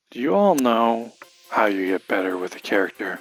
Do you all know how you get better with a character?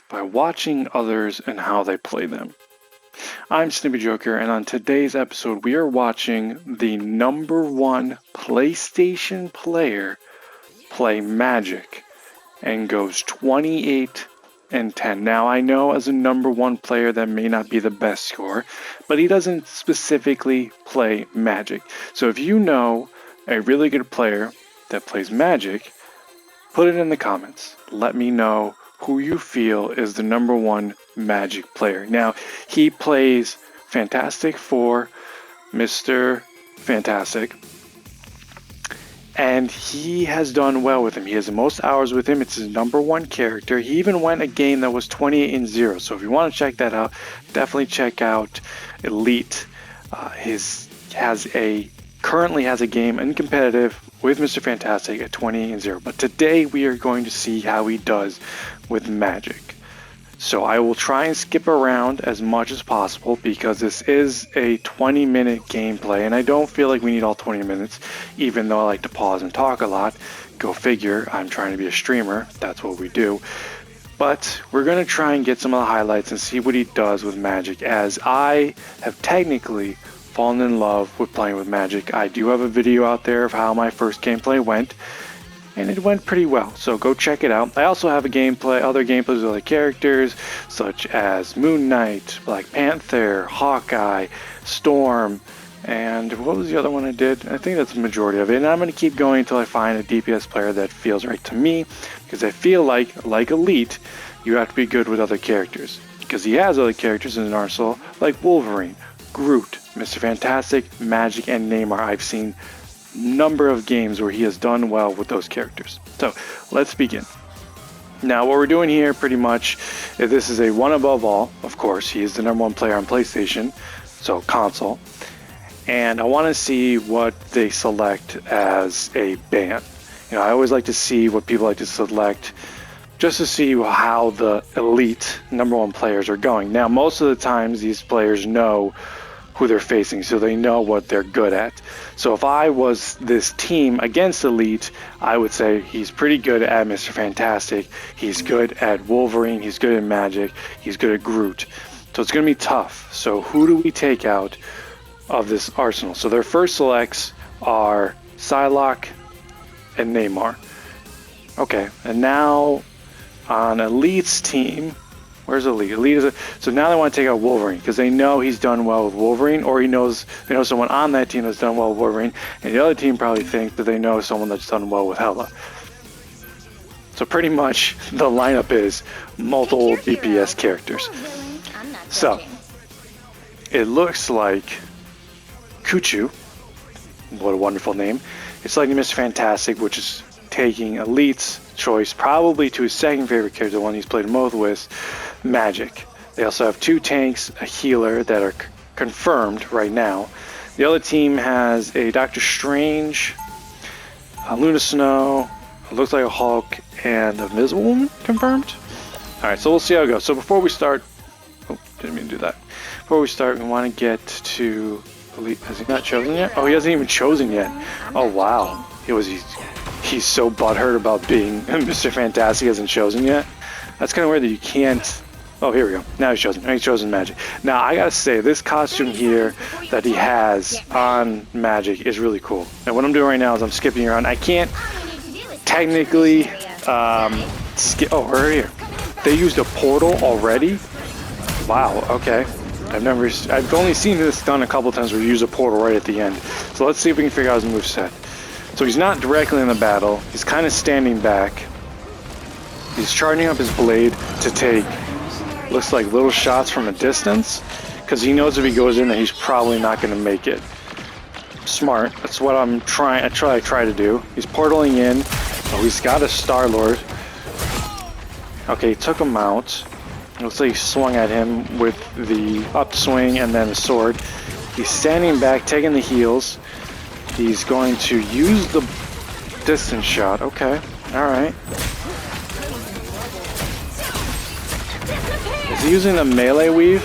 By watching others and how they play them. I'm Snoopy Joker, and on today's episode, we are watching the #1 PlayStation player play Magick and goes 28-10. Now, I know as a #1 player that may not be the best score, but he doesn't specifically play Magick. So if you know a really good player that plays Magick, put it in the comments. Let me know who you feel is the #1 Magick player. Now, he plays Fantastic for Mr. Fantastic, and he has done well with him. He has the most hours with him. It's his #1 character. He even won a game that was 28-0. So if you want to check that out, definitely check out Elite. Currently has a game in competitive with Mr. Fantastic at 28-0. But today we are going to see how he does with Magick. So I will try and skip around as much as possible because this is a 20-minute gameplay, and I don't feel like we need all 20 minutes, even though I like to pause and talk a lot. Go figure, I'm trying to be a streamer, that's what we do. But we're going to try and get some of the highlights and see what he does with Magick, as I have technically fallen in love with playing with Magick. I do have a video out there of how my first gameplay went, and it went pretty well, so go check it out. I also have other gameplays with other characters, such as Moon Knight, Black Panther, Hawkeye, Storm, and what was the other one I did? I think that's the majority of it, and I'm going to keep going until I find a DPS player that feels right to me, because I feel like Elite, you have to be good with other characters, because he has other characters in his arsenal, like Wolverine, Groot, Mr. Fantastic, Magick, and Neymar. I've seen a number of games where he has done well with those characters. So let's begin. Now what we're doing here pretty much is this is a one above all. Of course, he is the #1 player on PlayStation, so console. And I want to see what they select as a ban. I always like to see what people like to select, just to see how the elite #1 players are going. Now, most of the times these players know who they're facing, so they know what they're good at. So if I was this team against Elite, I would say he's pretty good at Mr. Fantastic, he's good at Wolverine, he's good at Magick, he's good at Groot. So it's going to be tough. So who do we take out of this arsenal? So their first selects are Psylocke and Neymar. Okay, and now on Elite's team, where's Elite? So now they want to take out Wolverine because they know he's done well with Wolverine, or they know someone on that team that's done well with Wolverine, and the other team probably thinks that they know someone that's done well with Hela. So pretty much the lineup is multiple DPS characters. So it looks like Kuchu, what a wonderful name, it's like Mr. Fantastic, which is taking Elite's choice probably to his second favorite character, the one he's played most with, Magick. They also have 2 tanks, a healer that are confirmed right now. The other team has a Doctor Strange, a Luna Snow, it looks like a Hulk, and a Invisible Woman confirmed. Alright, so we'll see how it goes. So before we start, didn't mean to do that. Before we start, we want to get to Elite. Has he not chosen yet? Oh, he hasn't even chosen yet. Oh wow, he's so butthurt about being Mr. Fantastic hasn't chosen yet. That's kind of weird that you can't. Oh, here we go. Now he's chosen. He's chosen Magick. Now I gotta say, this costume here that he has on Magick is really cool. And what I'm doing right now is I'm skipping around. I can't technically skip. Oh, we're here. They used a portal already. Wow. Okay. I've only seen this done a couple times where you use a portal right at the end. So let's see if we can figure out his moveset. So he's not directly in the battle. He's kind of standing back. He's charging up his blade to take, looks like little shots from a distance, because he knows if he goes in that he's probably not going to make it. Smart. That's what I'm trying. I try to do. He's portaling in. Oh, he's got a Star-Lord. Okay, he took him out. Looks like he swung at him with the upswing and then the sword. He's standing back, taking the heals. He's going to use the distance shot. Okay, alright. Is he using the melee weave?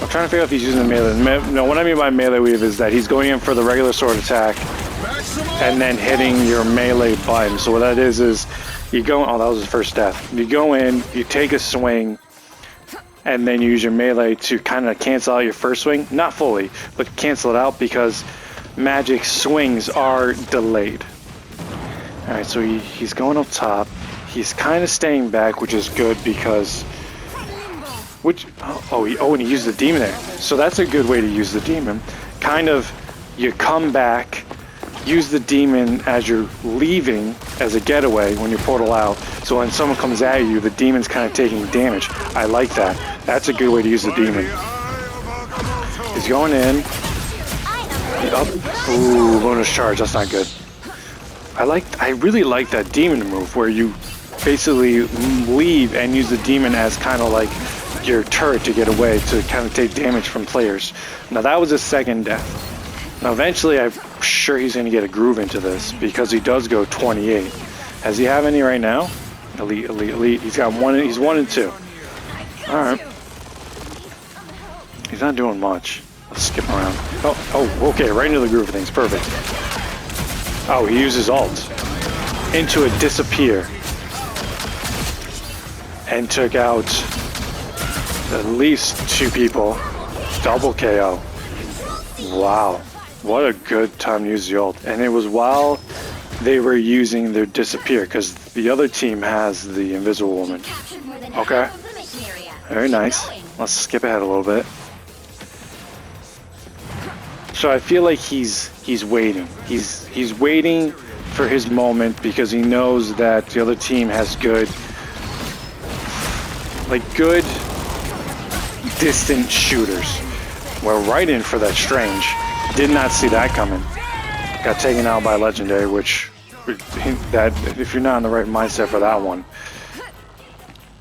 I'm trying to figure out if he's using the melee. No, what I mean by melee weave is that he's going in for the regular sword attack. and then hitting your melee button. So what that is you go, oh, that was his first death. You go in, you take a swing, and then you use your melee to kind of cancel out your first swing. Not fully, but cancel it out because Magick's swings are delayed. Alright, so he's going up top. He's kind of staying back, which is good because... and he used the demon there. So that's a good way to use the demon. Kind of, you come back, use the demon as you're leaving as a getaway when you portal out. So when someone comes at you, the demon's kind of taking damage. I like that. That's a good way to use the demon. He's going in. Ooh, bonus charge. That's not good. I really like that demon move where you basically leave and use the demon as kind of like your turret to get away to kind of take damage from players. Now that was his second death. Now eventually I'm sure he's going to get a groove into this because he does go 28. Does he have any right now? Elite, elite, elite. He's got one. He's 1 and 2. All right. He's not doing much. Let's skip around. Oh, okay. Right into the groove of things. Perfect. Oh, he uses ult into a disappear and took out at least 2 people. Double KO. Wow. What a good time to use the ult. And it was while they were using their disappear because the other team has the invisible woman. Okay. Very nice. Let's skip ahead a little bit. So I feel like he's waiting. He's waiting for his moment because he knows that the other team has good distant shooters. We're right in for that Strange. Did not see that coming. Got taken out by Legendary, which that if you're not in the right mindset for that one.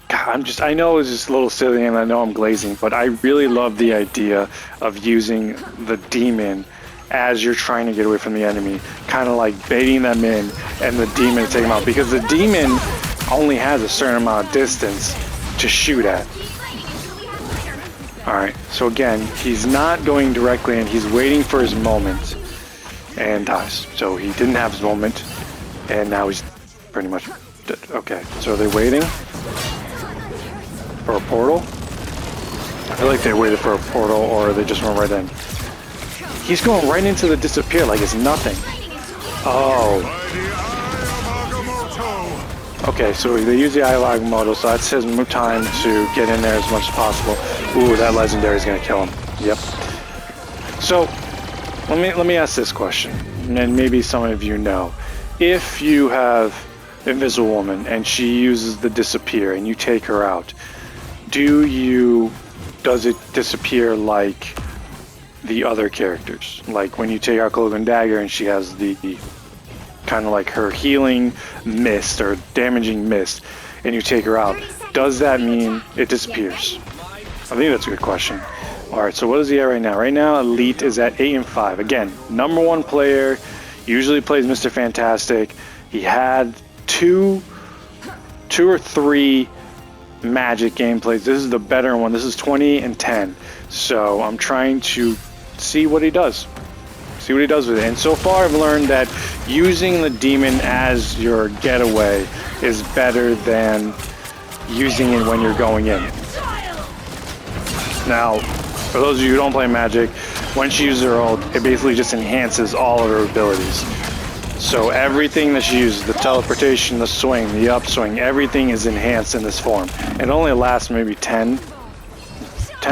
God, I know it's just a little silly and I know I'm glazing, but I really love the idea of using the demon as you're trying to get away from the enemy. Kind of like baiting them in and the demon to take them out. Because the demon only has a certain amount of distance to shoot at. Alright, so again, he's not going directly in, he's waiting for his moment and dies. So he didn't have his moment and now he's pretty much dead. Okay, so are they waiting for a portal? I feel like they waited for a portal or they just went right in. He's going right into the disappear like it's nothing. Oh. Okay, so they use the Agamotto, so that's his time to get in there as much as possible. Ooh, that Legendary is going to kill him. Yep. So, let me ask this question, and maybe some of you know. If you have Invisible Woman and she uses the disappear and you take her out, does it disappear like the other characters? Like when you take out Cloak and Dagger and she has the kind of like her healing mist or damaging mist and you take her out, does that mean it disappears? I think that's a good question. Alright, so what is he at right now? Right now, Elite is at 8 and 5. Again, #1 player, usually plays Mr. Fantastic. He had two or three Magic gameplays. This is the better one. This is 20 and 10. So I'm trying to see what he does. See what he does with it. And so far I've learned that using the demon as your getaway is better than using it when you're going in. Now, for those of you who don't play Magic, when she uses her ult, it basically just enhances all of her abilities. So everything that she uses, the teleportation, the swing, the upswing, everything is enhanced in this form. It only lasts maybe 10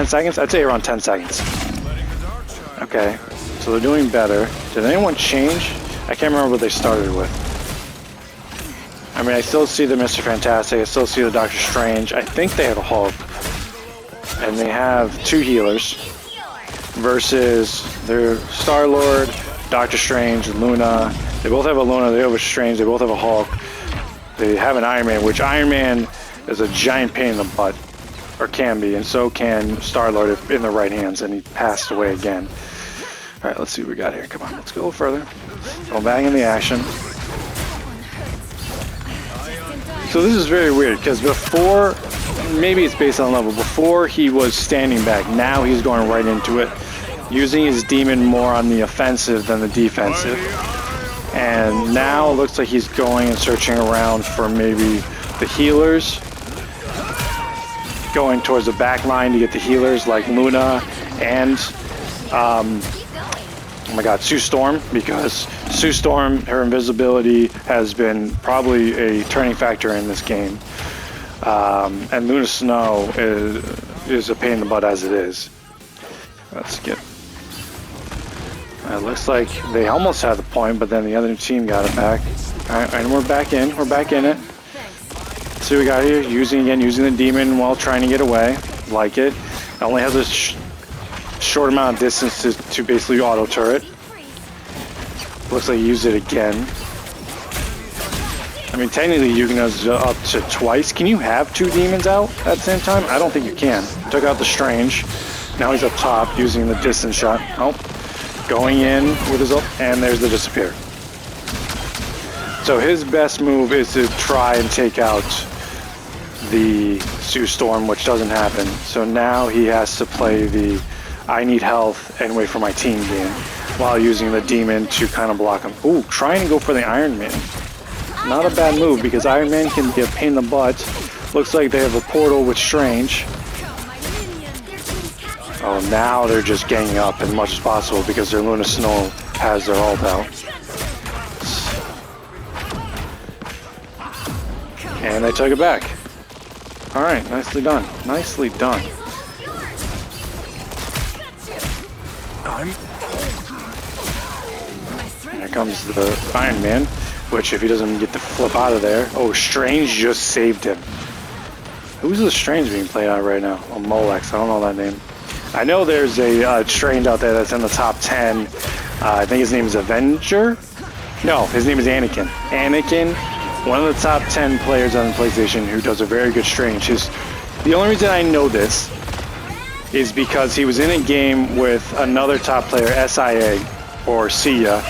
seconds? I'd say around 10 seconds. Okay, so they're doing better. Did anyone change? I can't remember what they started with. I mean, I still see the Mr. Fantastic, I still see the Doctor Strange. I think they have a Hulk. And they have 2 healers versus their Star-Lord, Doctor Strange, Luna. They both have a Luna, they have a Strange, they both have a Hulk. They have an Iron Man, which Iron Man is a giant pain in the butt, or can be, and so can Star-Lord if in the right hands, and he passed away again. Alright, let's see what we got here. Come on, let's go further. Go back in the action. So this is very weird, because before, maybe it's based on level, before he was standing back, now he's going right into it, using his demon more on the offensive than the defensive. And now it looks like he's going and searching around for maybe the healers. Going towards the back line to get the healers like Luna and, oh my god, Sue Storm. Because Sue Storm, her invisibility has been probably a turning factor in this game. And Luna Snow is a pain in the butt as it is. Let's get... It looks like they almost had the point, but then the other team got it back. Alright, and we're back in. We're back in it. Let's see what we got here. Using the demon while trying to get away. Like it. It only has a short amount of distance to basically auto turret. Looks like he used it again. I mean, technically you can go up to twice. Can you have two demons out at the same time? I don't think you can. Took out the Strange. Now he's up top using the distance shot. Oh. Going in with his ult, and there's the disappear. So his best move is to try and take out the Sue Storm, which doesn't happen. So now he has to play the I need health and wait for my team game while using the demon to kind of block him. Ooh, trying to go for the Iron Man. Not a bad move because Iron Man can be a pain in the butt. Looks like they have a portal with Strange. Oh, now they're just ganging up as much as possible because their Luna Snow has their ult out. And they took it back. Alright, nicely done. Nicely done. Here comes the Iron Man, which if he doesn't get the flip out of there... Oh, Strange just saved him. Who's the Strange being played out right now? Oh, Molex, I don't know that name. I know there's a Strange out there that's in the top 10. I think his name is Avenger? No, his name is Anakin. Anakin, one of the top 10 players on the PlayStation who does a very good Strange. The only reason I know this is because he was in a game with another top player, SIA, or Sia,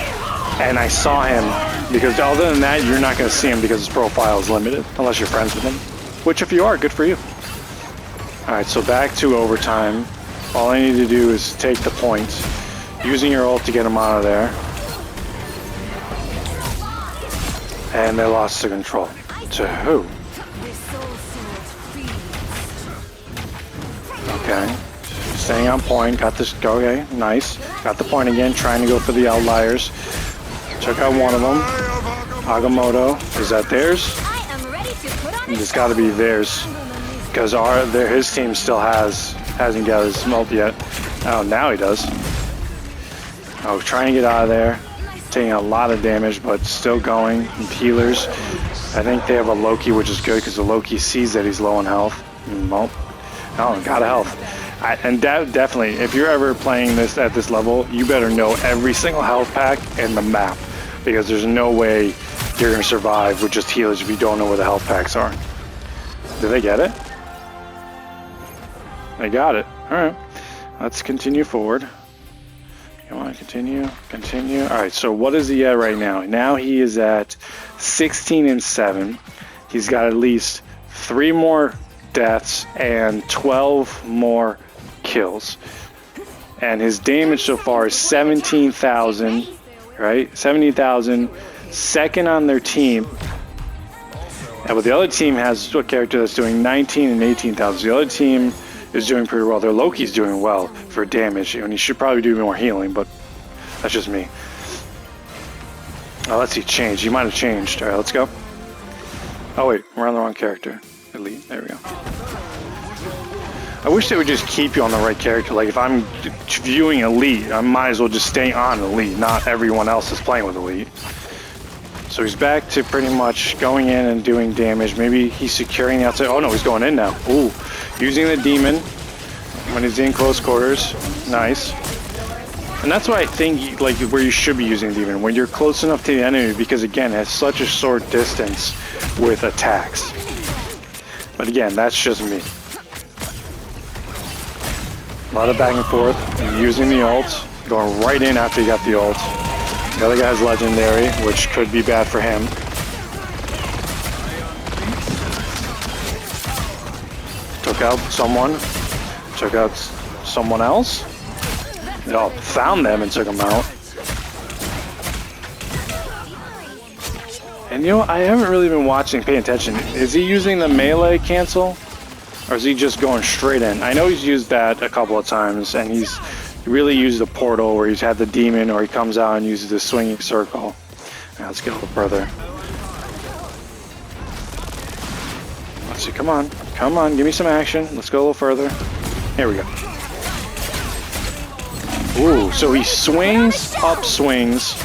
and I saw him, because other than that, you're not going to see him because his profile is limited, unless you're friends with him. Which, if you are, good for you. Alright, so back to overtime. All I need to do is take the points, using your ult to get him out of there. And they lost the control. To who? Okay. Staying on point. Got this. Okay, nice. Got the point again, trying to go for the outliers. Took out one of them. Agamotto. Is that theirs? It's got to be theirs. Because his team still hasn't got his ult yet. Oh, now he does. Oh, trying to get out of there. Taking a lot of damage, but still going. And healers. I think they have a Loki, which is good because the Loki sees that he's low on health. Nope. Oh, got a health. Definitely, if you're ever playing this at this level, you better know every single health pack and the map. Because there's no way you're going to survive with just healers if you don't know where the health packs are. Did they get it? They got it. Alright. Let's continue forward. You want to continue? Continue. Alright, so what is he at right now? Now he is at 16-7. He's got at least 3 more deaths and 12 more kills. And his damage so far is 17,000. Right? 17,000. Second on their team. And but the other team has a character that's doing 19 and 18,000. The other team is doing pretty well. Their Loki's doing well for damage, and he should probably do more healing, but that's just me. Oh, let's see, change. He might have changed. Alright, let's go. Oh wait, we're on the wrong character. Elite, there we go. I wish they would just keep you on the right character. Like if I'm viewing Elite, I might as well just stay on Elite. Not everyone else is playing with Elite. So he's back to pretty much going in and doing damage. Maybe he's securing the outside. Oh no, he's going in now. Ooh, using the demon when he's in close quarters. Nice. And that's why I think like where you should be using the demon, when you're close enough to the enemy, because again, it has such a short distance with attacks. But again, that's just me. A lot of back and forth, and using the ult, going right in after you got the ult. The other guy's legendary, which could be bad for him. Took out someone. Took out someone else. Oh, found them and took them out. And you know, I haven't really been paying attention. Is he using the melee cancel? Or is he just going straight in? I know he's used that a couple of times, and he really used the portal where he's had the demon, or he comes out and uses the swinging circle. Right, let's get a little further. Let's see, come on, give me some action. Let's go a little further. Here we go. Ooh, so he swings, up swings,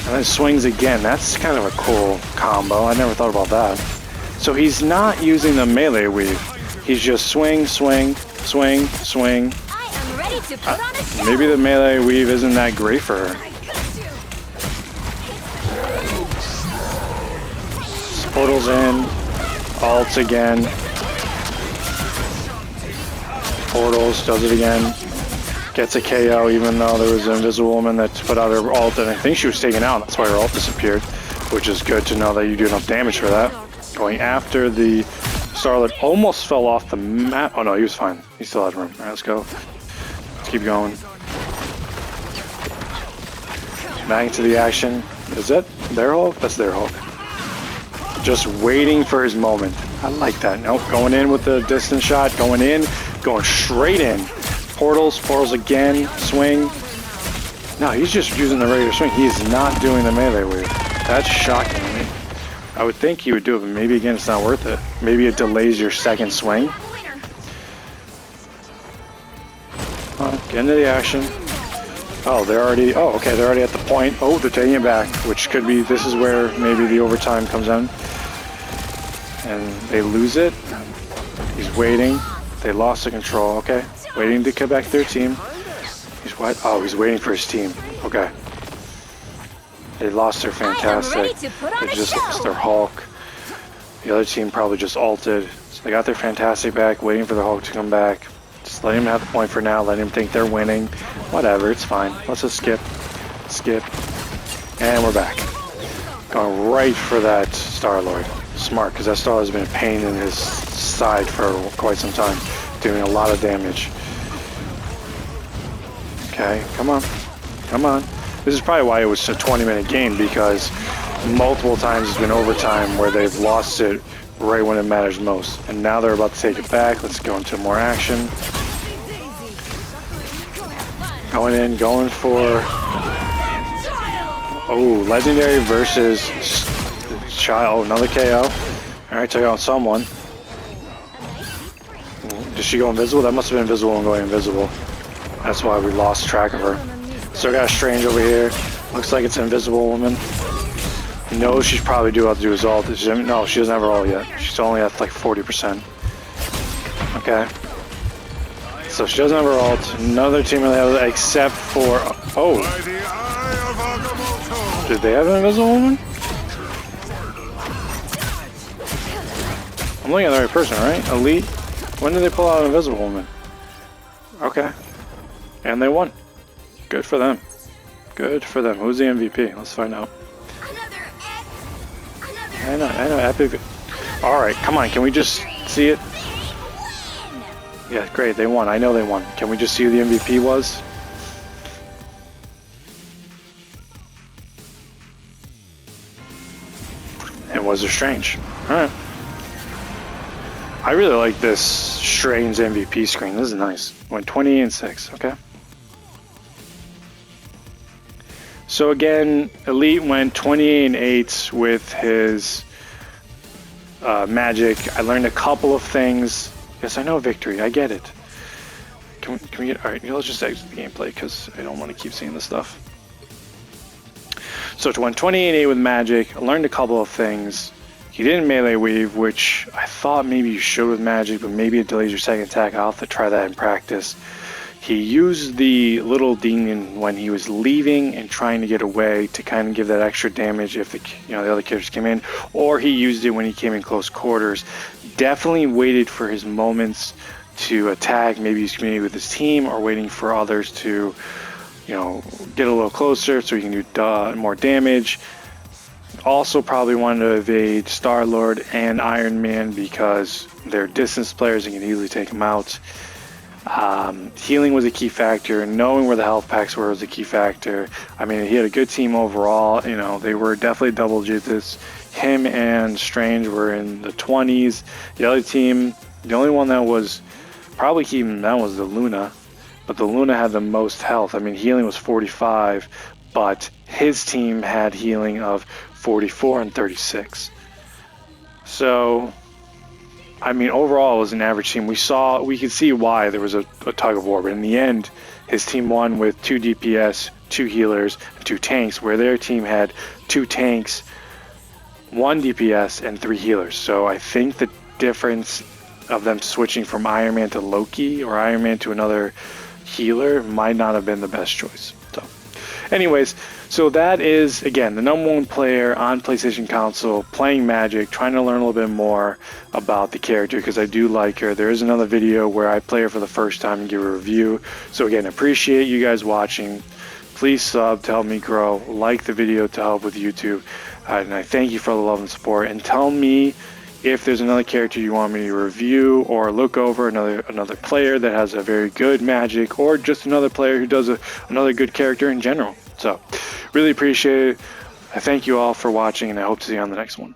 and then swings again. That's kind of a cool combo. I never thought about that. So he's not using the melee weave. He's just swing, swing, swing, swing. Maybe the melee weave isn't that great for her. Portals in, ults again. Portals, does it again. Gets a KO even though there was an invisible woman that put out her ult, and I think she was taken out. That's why her ult disappeared, which is good to know that you do enough damage for that. Going after the Starlet, almost fell off the map. Oh no, he was fine. He still had room. All right, let's go. Let's keep going. Back into the action. Is that their Hulk? That's their Hulk. Just waiting for his moment. I like that. Nope, going in with the distance shot. Going in, going straight in. Portals again, swing. No, he's just using the regular swing. He's not doing the melee wave. That's shocking to me. I would think he would do it, but maybe again it's not worth it. Maybe it delays your second swing. Get into the action. Oh, they're already at the point. Oh, they're taking it back, which could be, this is where maybe the overtime comes in. And they lose it. He's waiting. They lost the control, okay. Waiting to get back to their team. He's what? Oh, he's waiting for his team. Okay. They lost their Fantastic. They just lost their Hulk. The other team probably just ulted. So they got their Fantastic back, waiting for the Hulk to come back. Just let him have the point for now. Let him think they're winning. Whatever, it's fine. Let's just skip. Skip. And we're back. Going right for that Star-Lord. Smart, because that Star has been a pain in his side for quite some time. Doing a lot of damage. Okay, come on. Come on. This is probably why it was a 20-minute game, because multiple times it's been overtime where they've lost it right when it matters most. And now they're about to take it back. Let's go into more action. Going in, going for... Oh, Legendary versus Child. Another KO. Alright, took out someone. Did she go invisible? That must have been invisible and going invisible. That's why we lost track of her. Still got a Strange over here. Looks like it's an invisible woman. No, she's probably about to do his ult. No, she doesn't have her ult yet. She's only at like 40%. Okay. So she doesn't have her ult. Another team really has it except for... Oh. Did they have an invisible woman? I'm looking at the right person, right? Elite. When did they pull out an invisible woman? Okay. And they won. Good for them. Good for them. Who's the MVP? Let's find out. I know, epic. Alright, come on, can we just see it? Yeah, great, they won. I know they won. Can we just see who the MVP was? It was a Strange. Alright. I really like this Strange MVP screen. This is nice. Went 20-6, okay. So again, Elite went 28-8 with his Magick. I learned a couple of things. Yes, I know victory. I get it. Can we get... Alright, let's just exit the gameplay because I don't want to keep seeing this stuff. So it went 28-8 with Magick. I learned a couple of things. He didn't melee weave, which I thought maybe you should with Magick, but maybe it delays your second attack. I'll have to try that in practice. He used the little demon when he was leaving and trying to get away to kind of give that extra damage if the other characters came in, or he used it when he came in close quarters. Definitely waited for his moments to attack. Maybe he's communicating with his team or waiting for others to, get a little closer so he can do more damage. Also probably wanted to evade Star-Lord and Iron Man because they're distance players and can easily take them out. Healing was a key factor. Knowing where the health packs were was a key factor. I mean, he had a good team overall. You know, they were definitely double digits. Him and Strange were in the 20s. The other team, the only one that was probably keeping that was the Luna. But the Luna had the most health. I mean, healing was 45, but his team had healing of 44 and 36. So, I mean, overall, it was an average team. We could see why there was a tug of war, but in the end, his team won with 2 DPS, 2 healers, and 2 tanks, where their team had 2 tanks, 1 DPS, and 3 healers. So I think the difference of them switching from Iron Man to Loki or Iron Man to another healer might not have been the best choice. So, anyways, so that is, again, the #1 player on PlayStation console playing Magick, trying to learn a little bit more about the character because I do like her. There is another video where I play her for the first time and give a review. So again, appreciate you guys watching. Please sub to help me grow. Like the video to help with YouTube. And I thank you for the love and support. And tell me if there's another character you want me to review or look over, another player that has a very good Magick, or just another player who does another good character in general. So really appreciate it. I thank you all for watching, and I hope to see you on the next one.